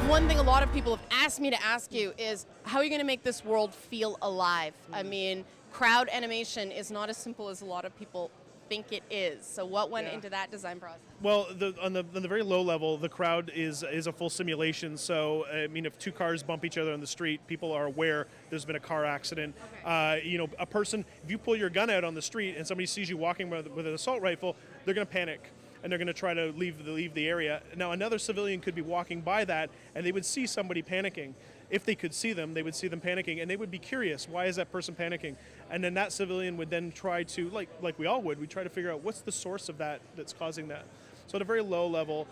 One thing a lot of people have asked me to ask you is, how are you going to make this world feel alive? I mean, crowd animation is not as simple as a lot of people think it is. So what went into that design process? Well, on the very low level, the crowd is a full simulation. So I mean, if two cars bump each other on the street, people are aware there's been a car accident. Okay. A person, if you pull your gun out on the street and somebody sees you walking with an assault rifle, they're going to panic and they're going to try to leave the area. Now, another civilian could be walking by that and they would see somebody panicking. If they could see them, they would see them panicking, and they would be curious, why is that person panicking? And then that civilian would then try to, like we all would, we try to figure out what's the source of that's causing that. So at a very low level,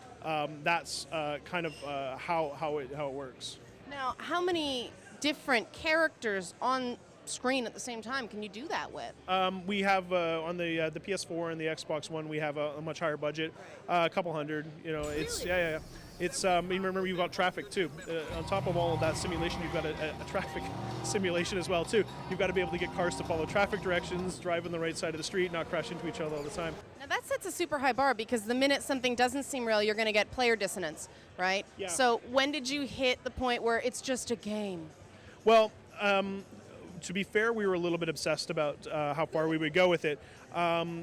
that's kind of how it works. Now, how many different characters on screen at the same time can you do that with? We have on the PS4 and the Xbox One, we have a much higher budget, a couple hundred. It's really? yeah. It's remember, you've got traffic too. On top of all of that simulation, you've got a traffic simulation as well too. You've got to be able to get cars to follow traffic directions, drive on the right side of the street, not crash into each other all the time. Now that sets a super high bar, because the minute something doesn't seem real, you're going to get player dissonance, right? Yeah. So when did you hit the point where it's just a game? Well, to be fair, we were a little bit obsessed about how far we would go with it.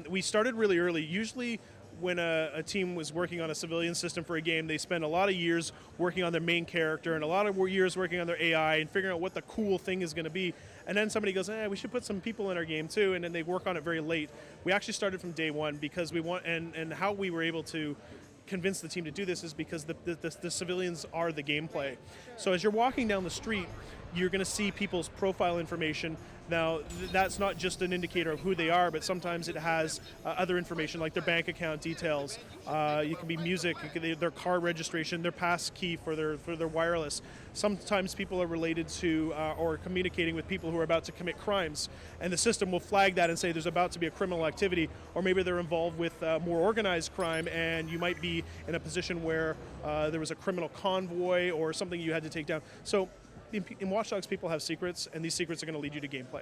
We started really early. Usually when a team was working on a civilian system for a game, they spend a lot of years working on their main character and a lot of years working on their AI and figuring out what the cool thing is going to be. And then somebody goes, we should put some people in our game too, and then they work on it very late. We actually started from day one because we want, and how we were able to convince the team to do this is because the civilians are the gameplay. So as you're walking down the street, you're going to see people's profile information. Now, that's not just an indicator of who they are, but sometimes it has other information like their bank account details. You can be music, their car registration, their pass key for their wireless. Sometimes people are related to or communicating with people who are about to commit crimes, and the system will flag that and say there's about to be a criminal activity, or maybe they're involved with more organized crime, and you might be in a position where there was a criminal convoy or something you had to take down. So in Watch Dogs, people have secrets, and these secrets are going to lead you to gameplay.